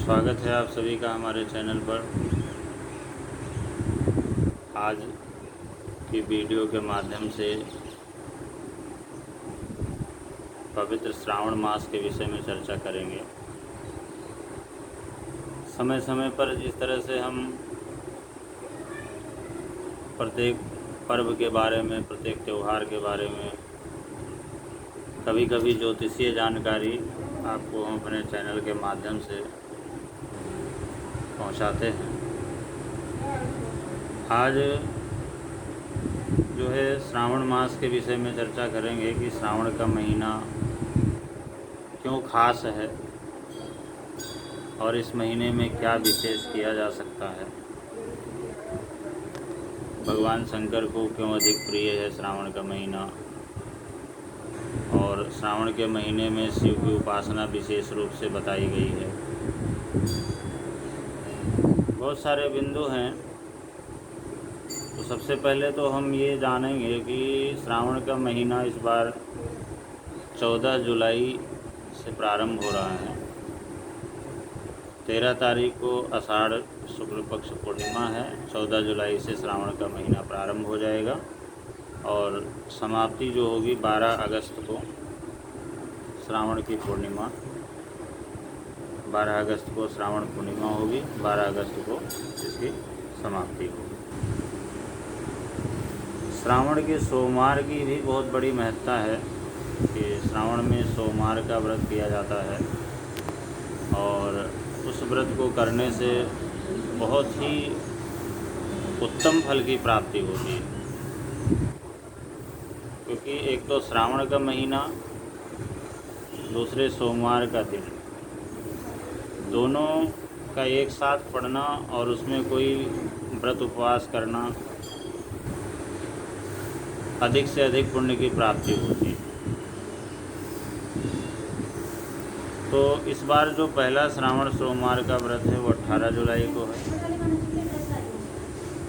स्वागत है आप सभी का हमारे चैनल पर। आज की वीडियो के माध्यम से पवित्र श्रावण मास के विषय में चर्चा करेंगे। समय समय पर जिस तरह से हम प्रत्येक पर्व के बारे में, प्रत्येक त्यौहार के बारे में, कभी कभी ज्योतिषीय जानकारी आपको हम अपने चैनल के माध्यम से पहुंचाते हैं। आज जो है श्रावण मास के विषय में चर्चा करेंगे कि श्रावण का महीना क्यों खास है और इस महीने में क्या विशेष किया जा सकता है। भगवान शंकर को क्यों अधिक प्रिय है श्रावण का महीना, और श्रावण के महीने में शिव की उपासना विशेष रूप से बताई गई है। बहुत सारे बिंदु हैं। तो सबसे पहले तो हम ये जानेंगे कि श्रावण का महीना इस बार 14 जुलाई से प्रारंभ हो रहा है। 13 तारीख को आषाढ़ शुक्ल पक्ष पूर्णिमा है। 14 जुलाई से श्रावण का महीना प्रारंभ हो जाएगा और समाप्ति जो होगी 12 अगस्त को, श्रावण की पूर्णिमा 12 अगस्त को श्रावण पूर्णिमा होगी, 12 अगस्त को इसकी समाप्ति होगी। श्रावण के सोमवार की भी बहुत बड़ी महत्ता है कि श्रावण में सोमवार का व्रत किया जाता है और उस व्रत को करने से बहुत ही उत्तम फल की प्राप्ति होती है। क्योंकि एक तो श्रावण का महीना, दूसरे सोमवार का दिन, दोनों का एक साथ पढ़ना और उसमें कोई व्रत उपवास करना अधिक से अधिक पुण्य की प्राप्ति होती है। तो इस बार जो पहला श्रावण सोमवार का व्रत है वो 18 जुलाई को है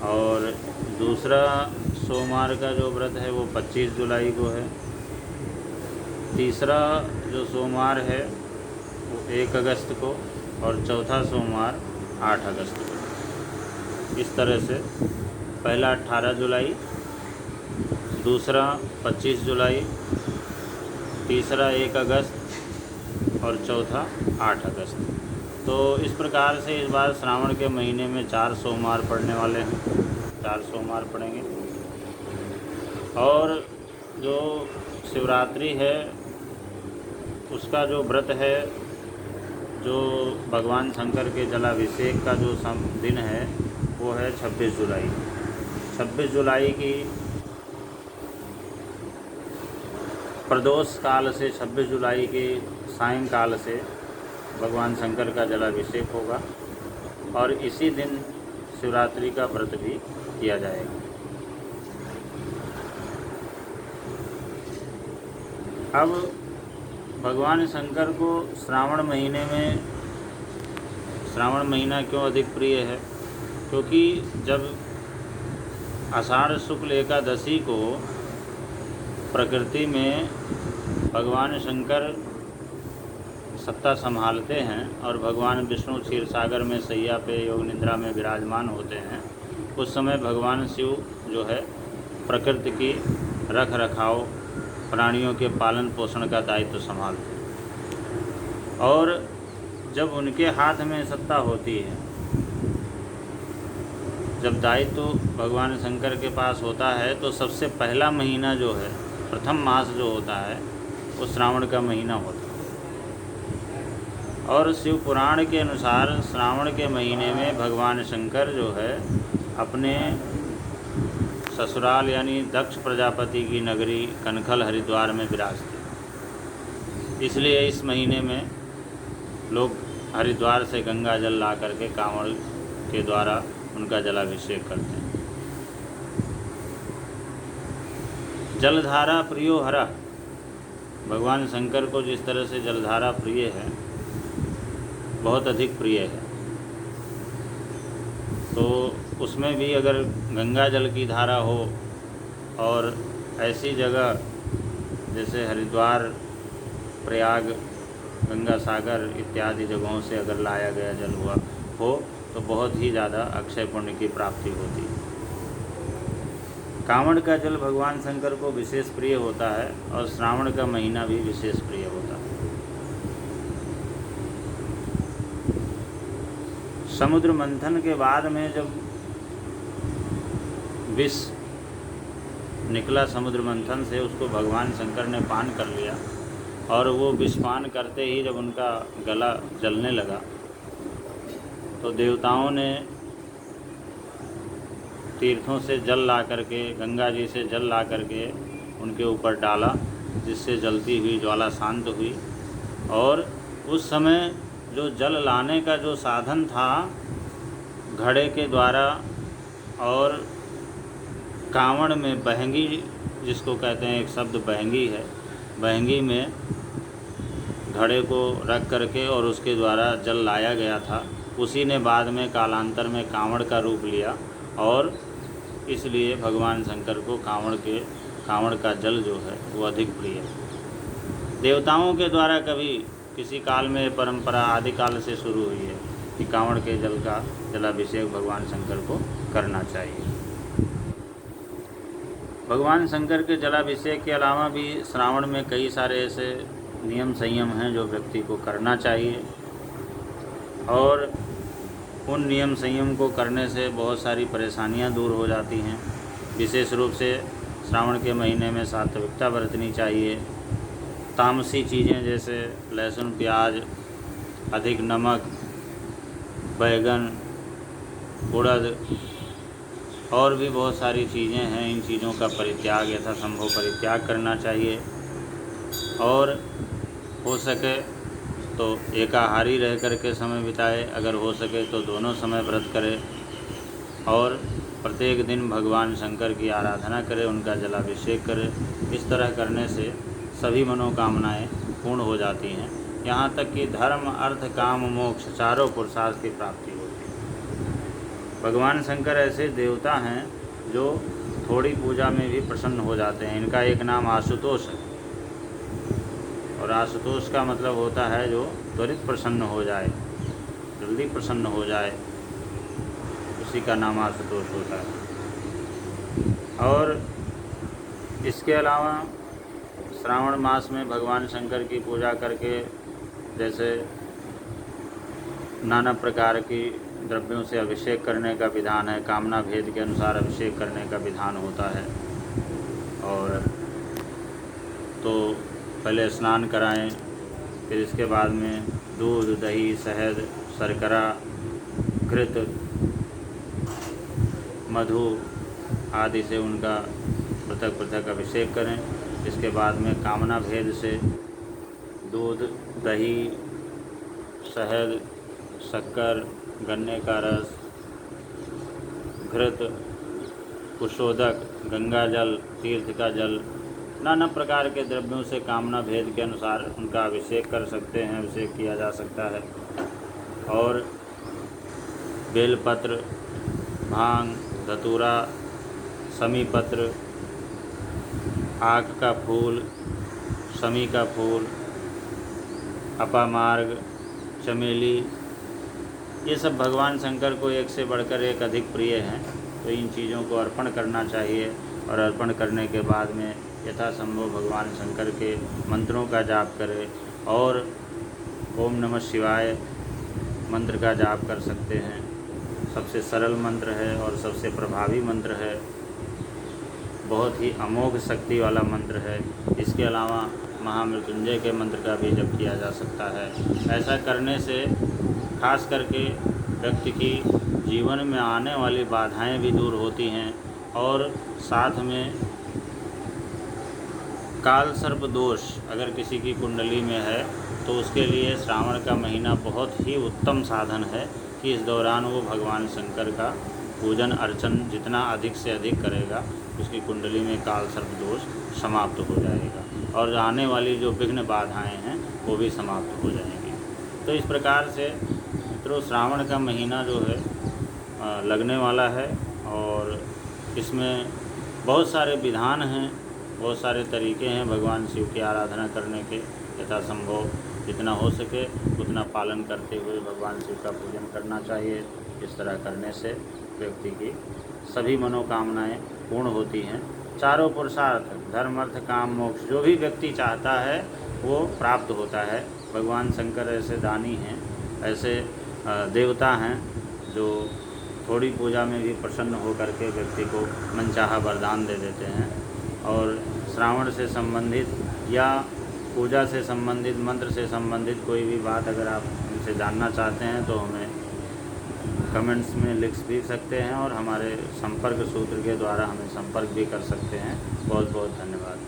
और दूसरा सोमवार का जो व्रत है वो 25 जुलाई को है। तीसरा जो सोमवार है वो 1 अगस्त को और चौथा सोमवार 8 अगस्त को। इस तरह से पहला 18 जुलाई, दूसरा 25 जुलाई, तीसरा 1 अगस्त और चौथा 8 अगस्त। तो इस प्रकार से इस बार श्रावण के महीने में 4 सोमवार पड़ने वाले हैं। 4 सोमवार पड़ेंगे और जो शिवरात्रि है उसका जो व्रत है, जो भगवान शंकर के जलाभिषेक का जो दिन है वो है 26 जुलाई। 26 जुलाई की प्रदोष काल से 26 जुलाई के सायंकाल से भगवान शंकर का जलाभिषेक होगा और इसी दिन शिवरात्रि का व्रत भी किया जाएगा। अब भगवान शंकर को श्रावण महीना क्यों अधिक प्रिय है? क्योंकि जब आषाढ़ शुक्ल एकादशी को प्रकृति में भगवान शंकर सत्ता संभालते हैं और भगवान विष्णु क्षीर सागर में सैया पे योग निद्रा में विराजमान होते हैं, उस समय भगवान शिव जो है प्रकृति की रख रखाव, प्राणियों के पालन पोषण का दायित्व संभालते हैं। और जब उनके हाथ में सत्ता होती है, जब दायित्व भगवान शंकर के पास होता है, तो सबसे पहला महीना जो है, प्रथम मास जो होता है वो श्रावण का महीना होता है। और शिव पुराण के अनुसार श्रावण के महीने में भगवान शंकर जो है अपने ससुराल यानी दक्ष प्रजापति की नगरी कनखल हरिद्वार में विराजते। इसलिए इस महीने में लोग हरिद्वार से गंगा जल ला करके कांवड़ के द्वारा उनका जलाभिषेक करते हैं। जलधारा प्रियो हरा, भगवान शंकर को जिस तरह से जलधारा प्रिय है, बहुत अधिक प्रिय है, तो उसमें भी अगर गंगा जल की धारा हो और ऐसी जगह जैसे हरिद्वार, प्रयाग गंगा सागर इत्यादि जगहों से अगर लाया गया जल हो तो बहुत ही ज़्यादा अक्षय पुण्य की प्राप्ति होती है। कांवड़ का जल भगवान शंकर को विशेष प्रिय होता है और श्रावण का महीना भी विशेष प्रिय होता है। समुद्र मंथन के बाद में जब विष निकला समुद्र मंथन से, उसको भगवान शंकर ने पान कर लिया और वो विष पान करते ही जब उनका गला जलने लगा तो देवताओं ने तीर्थों से जल ला करके, गंगा जी से जल ला करके उनके ऊपर डाला, जिससे जलती हुई ज्वाला शांत हुई। और उस समय जो जल लाने का जो साधन था घड़े के द्वारा और कांवड़ में बहंगी, जिसको कहते हैं, एक शब्द बहंगी है, बहंगी में घड़े को रख करके और उसके द्वारा जल लाया गया था। उसी ने बाद में कालांतर में कांवड़ का रूप लिया और इसलिए भगवान शंकर को कांवड़ का जल जो है वो अधिक प्रिय है। देवताओं के द्वारा कभी किसी काल में परंपरा आदिकाल से शुरू हुई है कि कांवड़ के जल का जलाभिषेक भगवान शंकर को करना चाहिए। भगवान शंकर के जलाभिषेक के अलावा भी श्रावण में कई सारे ऐसे नियम संयम हैं जो व्यक्ति को करना चाहिए और उन नियम संयम को करने से बहुत सारी परेशानियां दूर हो जाती हैं। विशेष रूप से श्रावण के महीने में सात्विकता बरतनी चाहिए। तामसी चीज़ें जैसे लहसुन, प्याज, अधिक नमक, बैगन, उड़द और भी बहुत सारी चीज़ें हैं, इन चीज़ों का परित्याग, यथासंभव परित्याग करना चाहिए। और हो सके तो एकाहारी रह कर के समय बिताए, अगर हो सके तो दोनों समय व्रत करे और प्रत्येक दिन भगवान शंकर की आराधना करे, उनका जलाभिषेक करे। इस तरह करने से सभी मनोकामनाएं पूर्ण हो जाती हैं, यहाँ तक कि धर्म, अर्थ, काम, मोक्ष चारों पुरुषार्थ की प्राप्ति होती है। भगवान शंकर ऐसे देवता हैं जो थोड़ी पूजा में भी प्रसन्न हो जाते हैं। इनका एक नाम आशुतोष है और आशुतोष का मतलब होता है जो त्वरित प्रसन्न हो जाए, जल्दी प्रसन्न हो जाए, उसी का नाम आशुतोष होता है। और इसके अलावा श्रावण मास में भगवान शंकर की पूजा करके जैसे नाना प्रकार की द्रव्यों से अभिषेक करने का विधान है, कामना भेद के अनुसार अभिषेक करने का विधान होता है। और तो पहले स्नान कराएं, फिर इसके बाद में दूध, दही, शहद, शर्करा, घृत, मधु आदि से उनका पृथक पृथक अभिषेक करें। इसके बाद में कामना भेद से दूध, दही, शहद, शक्कर, गन्ने का रस, घृत, कुशोदक, गंगा जल, तीर्थ का जल, नाना प्रकार के द्रव्यों से कामना भेद के अनुसार उनका अभिषेक कर सकते हैं, अभिषेक किया जा सकता है। और बेलपत्र, भांग, धतूरा, समीपत्र, आक का फूल, समी का फूल, अपामार्ग, चमेली, ये सब भगवान शंकर को एक से बढ़कर एक अधिक प्रिय हैं। तो इन चीज़ों को अर्पण करना चाहिए और अर्पण करने के बाद में यथासंभव भगवान शंकर के मंत्रों का जाप करें और ओम नमः शिवाय मंत्र का जाप कर सकते हैं। सबसे सरल मंत्र है और सबसे प्रभावी मंत्र है, बहुत ही अमोघ शक्ति वाला मंत्र है। इसके अलावा महामृत्युंजय के मंत्र का भी जप किया जा सकता है। ऐसा करने से खास करके व्यक्ति की जीवन में आने वाली बाधाएं भी दूर होती हैं और साथ में काल सर्प दोष अगर किसी की कुंडली में है तो उसके लिए श्रावण का महीना बहुत ही उत्तम साधन है कि इस दौरान वो भगवान शंकर का पूजन अर्चन जितना अधिक से अधिक करेगा उसकी कुंडली में काल सर्प दोष समाप्त हो जाएगा और आने वाली जो विघ्न बाधाएं हैं वो भी समाप्त हो जाएंगी। तो इस प्रकार से मित्रों श्रावण का महीना जो है लगने वाला है और इसमें बहुत सारे विधान हैं, बहुत सारे तरीके हैं भगवान शिव की आराधना करने के। यथासंभव जितना हो सके उतना पालन करते हुए भगवान शिव का पूजन करना चाहिए। इस तरह करने से व्यक्ति की सभी मनोकामनाएं पूर्ण होती हैं। चारों पुरुषार्थ धर्म अर्थ काम मोक्ष जो भी व्यक्ति चाहता है वो प्राप्त होता है। भगवान शंकर ऐसे दानी हैं, ऐसे देवता हैं जो थोड़ी पूजा में भी प्रसन्न होकर के व्यक्ति को मनचाहा वरदान दे देते हैं। और श्रावण से संबंधित या पूजा से संबंधित, मंत्र से संबंधित कोई भी बात अगर आप हमसे जानना चाहते हैं तो हमें कमेंट्स में लिख भी सकते हैं और हमारे संपर्क सूत्र के द्वारा हमें संपर्क भी कर सकते हैं। बहुत बहुत धन्यवाद।